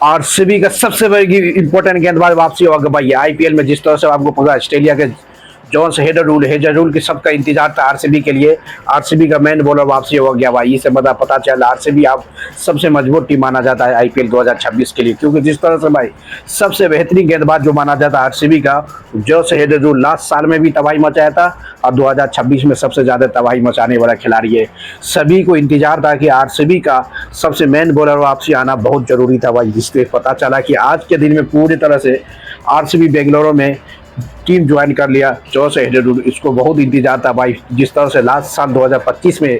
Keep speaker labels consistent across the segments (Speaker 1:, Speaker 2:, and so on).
Speaker 1: RCB का सबसे बड़ी इंपॉर्टेंट गेंदबाज वापसी होगा भाई आईपीएल में। जिस तरह से आपको पता ऑस्ट्रेलिया के जॉन्स हेजर रूल की सबका इंतजार था आरसीबी के लिए। आरसीबी का मेन बॉलर वापसी हो गया भाई। इससे पता चला आरसीबी आप सबसे मजबूत टीम माना जाता है आईपीएल 2026 के लिए, क्योंकि जिस तरह से भाई सबसे बेहतरीन गेंदबाज जो माना जाता है आरसीबी का जॉस हेजर लास्ट साल में भी तबाही मचाया था और 2026 में सबसे ज्यादा तबाही मचाने वाला खिलाड़ी है। सभी को इंतजार था कि आरसीबी का सबसे मेन बॉलर वापसी आना बहुत जरूरी था भाई, जिससे पता चला कि आज के दिन में पूरी तरह से आरसीबी बेंगलुरु में टीम ज्वाइन कर लिया जॉस हेजल। इसको बहुत इंतजार था भाई। जिस तरह से लास्ट साल 2025 में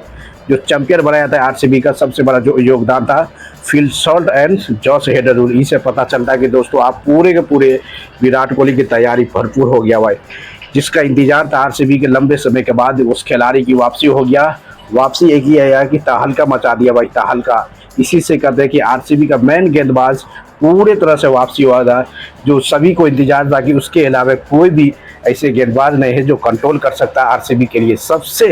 Speaker 1: जो चैंपियन बनाया था आरसीबी का सबसे बड़ा जो योगदान था Phil Salt and Josh Hazlewood. इससे पता चलता है कि दोस्तों आप पूरे के पूरे विराट कोहली की तैयारी भरपूर हो गया भाई, जिसका इंतजार था आरसीबी के लंबे समय के बाद उस खिलाड़ी की वापसी हो गया। वापसी एक ही है कि तहलका मचा दिया भाई, तहलका। इसी से कहते हैं कि आरसीबी का मेन गेंदबाज पूरे तरह से वापसी हुआ था, जो सभी को इंतजार था कि उसके अलावा कोई भी ऐसे गेंदबाज नहीं है जो कंट्रोल कर सकता है आरसीबी के लिए। सबसे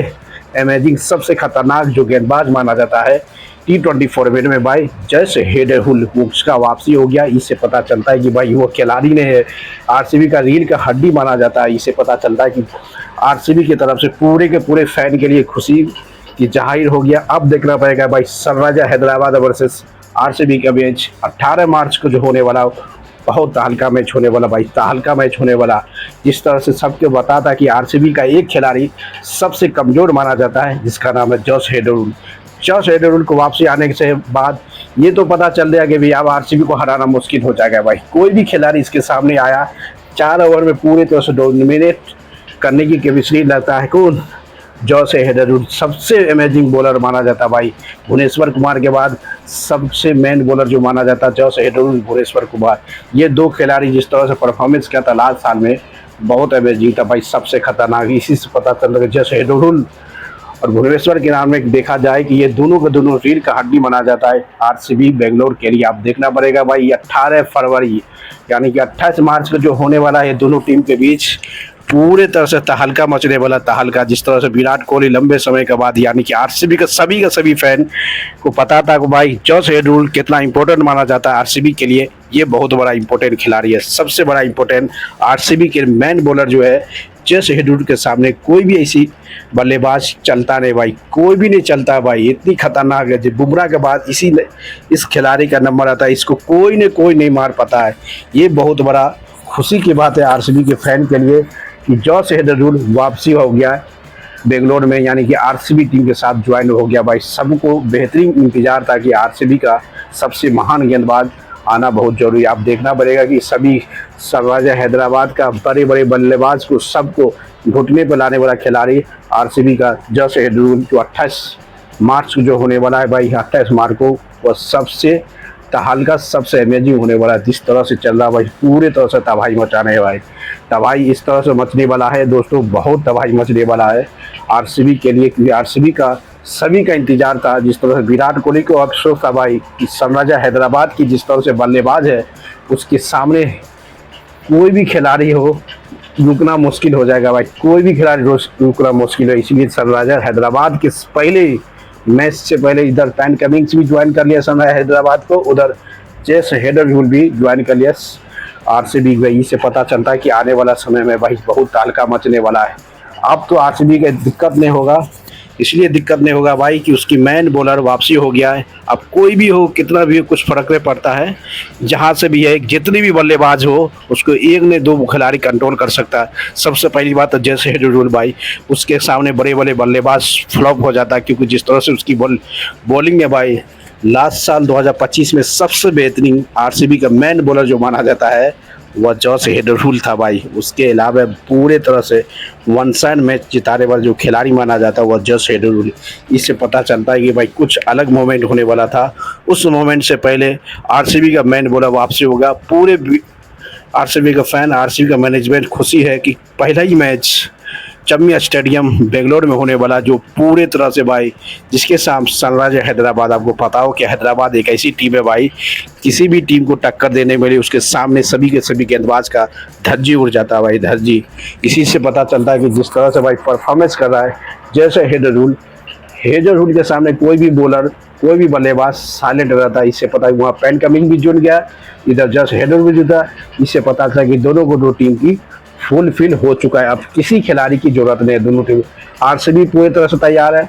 Speaker 1: अमेजिंग, सबसे खतरनाक जो गेंदबाज माना जाता है T20 फॉर्मेट में भाई जॉस हेजल, उसका वापसी हो गया। इससे पता चलता है कि भाई वो खिलाड़ी ने है आरसीबी का रीढ़ का हड्डी माना जाता है। इससे पता चलता है कि आरसीबी की तरफ से पूरे के पूरे फैन के लिए खुशी की जाहिर हो गया। अब देखना पड़ेगा भाई सनराइजर हैदराबाद वर्सेस आरसीबी का मैच 18 मार्च को जो होने वाला बहुत तहलका मैच होने वाला भाई, तहलका मैच होने वाला। जिस तरह से सबके बताता कि आरसीबी का एक खिलाड़ी सबसे कमजोर माना जाता है जिसका नाम है जॉस हेजल। जॉस हेजल को वापसी आने से बाद ये तो पता चल गया कि भाई अब आरसीबी को हराना मुश्किल हो जाएगा भाई। कोई भी खिलाड़ी इसके सामने आया 4 ओवर में पूरे तरह से डोमिनेट करने की केमिस्ट्री लगता है कौन, जॉस हेजल। सबसे अमेजिंग बॉलर माना जाता भाई भुवनेश्वर कुमार के बाद सबसे मेन बॉलर जो माना जाता जॉस हेजल, भुवनेश्वर कुमार। ये दो खिलाड़ी जिस तरह से परफॉर्मेंस किया था लास्ट साल में बहुत अमेजिंग था भाई, सबसे खतरनाक। इसी से पता चल रहा है जॉस हेजल और भुवनेश्वर के नाम में देखा जाए कि ये दोनों के दोनों रीढ़ का हड्डी माना जाता है आरसीबी बेंगलोर के लिए। आप देखना पड़ेगा भाई 18 फरवरी यानी कि 28 मार्च को जो होने वाला है दोनों टीम के बीच पूरे तरह से तहलका मचने वाला तहलका। जिस तरह से विराट कोहली लंबे समय के बाद यानी कि आरसीबी का सभी फैन को पता था कि भाई जॉस हेजल कितना इंपॉर्टेंट माना जाता है आरसीबी के लिए। ये बहुत बड़ा इंपॉर्टेंट खिलाड़ी है, सबसे बड़ा इंपॉर्टेंट आरसीबी के मेन बॉलर जो है जॉस हेजल के सामने कोई भी ऐसी बल्लेबाज चलता नहीं भाई, कोई भी नहीं चलता भाई। इतनी खतरनाक है जो बुमराह के बाद इस खिलाड़ी का नंबर आता है, इसको कोई नहीं मार पाता है। ये बहुत बड़ा खुशी की बात है आरसीबी के फैन के लिए कि जॉस हेजल वापसी हो गया बेंगलोर में, यानी कि आरसीबी टीम के साथ ज्वाइन हो गया भाई। सबको बेहतरीन इंतजार था कि आरसीबी का सबसे महान गेंदबाज आना बहुत जरूरी। आप देखना पड़ेगा कि सभी सनराइजर हैदराबाद का बड़े बड़े बल्लेबाज को सबको घुटने पर लाने वाला खिलाड़ी आरसीबी का जॉस हेजल, जो 28 मार्च को जो होने वाला है भाई 28 मार्च को वह सबसे तहलका सबसे अमेजिंग होने वाला है। जिस तरह से चल रहा भाई पूरे तरह से तबाही मचाने है भाई, तबाही इस तरह से मचने वाला है दोस्तों, बहुत तबाही मचने वाला है आरसीबी के लिए, क्योंकि आरसीबी का सभी का इंतजार था। जिस तरह से विराट कोहली को अफसोस था भाई कि सनराइजर हैदराबाद की जिस तरह से बल्लेबाज है उसके सामने कोई भी खिलाड़ी हो रुकना मुश्किल हो जाएगा भाई, कोई भी खिलाड़ी रुकना मुश्किल है। इसलिए सनराइजर हैदराबाद के पहले मैच से पहले इधर पैन कमिंग्स भी ज्वाइन कर लिया सनराइजर हैदराबाद को, उधर जॉस हेजल भी ज्वाइन कर लिया आरसीबी गई। से पता चलता है कि आने वाला समय में भाई बहुत तहलका मचने वाला है। अब तो आरसीबी का दिक्कत नहीं होगा, इसलिए दिक्कत नहीं होगा भाई कि उसकी मेन बॉलर वापसी हो गया है। अब कोई भी हो कितना भी हो कुछ फर्क नहीं पड़ता है, जहाँ से भी है जितनी भी बल्लेबाज हो उसको एक ने दो खिलाड़ी कंट्रोल कर सकता है। सबसे पहली बात तो जॉस हेजल भाई, उसके सामने बड़े बड़े बल्लेबाज फ्लॉप हो जाता है, क्योंकि जिस तरह से उसकी बॉलिंग में भाई लास्ट साल 2025 में सबसे बेहतरीन आरसीबी का मेन बॉलर जो माना जाता है वह जॉस हेजल था भाई। उसके अलावा पूरे तरह से वन साइड मैच जिताने वाला जो खिलाड़ी माना जाता है वह जॉस हेजल। इससे पता चलता है कि भाई कुछ अलग मोमेंट होने वाला था। उस मोमेंट से पहले आरसीबी का मेन बॉलर वापसी होगा। पूरे आरसीबी का फैन, आरसीबी का मैनेजमेंट खुशी है कि पहला ही मैच चम्मिया स्टेडियम बेंगलोर में होने वाला, जो पूरे तरह से भाई जिसके सामने सनराइजर हैदराबाद, आपको पता हो कि हैदराबाद एक ऐसी टीम है भाई किसी भी टीम को टक्कर देने में उसके सामने सभी के सभी गेंदबाज का धज्जी उड़ जाता है भाई, धज्जी। इसी से पता चलता है कि जिस तरह से भाई परफॉर्मेंस कर रहा है जैसे हेजल के सामने कोई भी बॉलर कोई भी बल्लेबाज साइलेंट रहता है, इससे पता है वहाँ पैन कमिंग भी जुड़ गया, इधर जस्ट हेडर भी जुटा, इससे पता चला कि दोनों को दो टीम की फुलफिल हो चुका है। अब किसी खिलाड़ी की जरूरत नहीं है, दोनों टीम। आरसीबी पूरी तरह से तैयार है,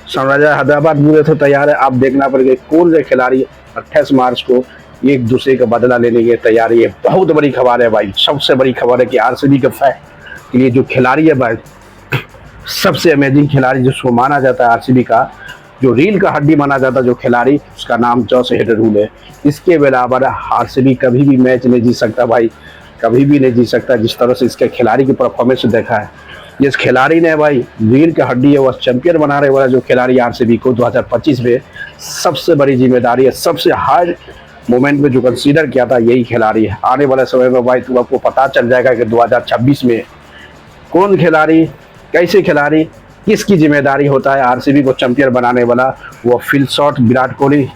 Speaker 1: सनराइजर हैदराबाद पूरे तरह तैयार है। अब देखना पड़ेगा कौन से खिलाड़ी 28 मार्च को एक दूसरे का बदला लेने की तैयारी है। बहुत बड़ी खबर है भाई, सबसे बड़ी खबर है कि आरसीबी के लिए जो खिलाड़ी है भाई, सबसे अमेजिंग खिलाड़ी जिसको माना जाता है आरसीबी का, जो रील का हड्डी माना जाता है जो खिलाड़ी, उसका नाम जॉस हेजलवुड है। इसके बराबर आरसीबी कभी भी मैच नहीं जीत सकता भाई, कभी भी नहीं जीत सकता। जिस तरह से इसके खिलाड़ी की परफॉर्मेंस देखा है, जिस खिलाड़ी ने भाई रील का हड्डी है, वह चैंपियन बनाने वाला जो खिलाड़ी आरसीबी को 2025 में सबसे बड़ी जिम्मेदारी है, सबसे हाई मोमेंट में जो कंसीडर किया था, यही खिलाड़ी है। आने वाले समय में भाई तुम आपको पता चल जाएगा कि 2026 में कौन खिलाड़ी, कैसे खिलाड़ी, किसकी जिम्मेदारी होता है आरसीबी को चैंपियन बनाने वाला। वो फिल शॉट, विराट कोहली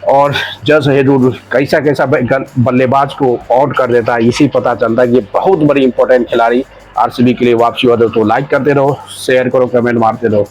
Speaker 1: और जस हेजलवुड कैसा कैसा बल्लेबाज को आउट कर देता है, इसी पता चलता है कि बहुत बड़ी इंपॉर्टेंट खिलाड़ी आरसीबी के लिए वापसी हुआ। तो लाइक करते रहो, शेयर करो, कमेंट मारते रहो।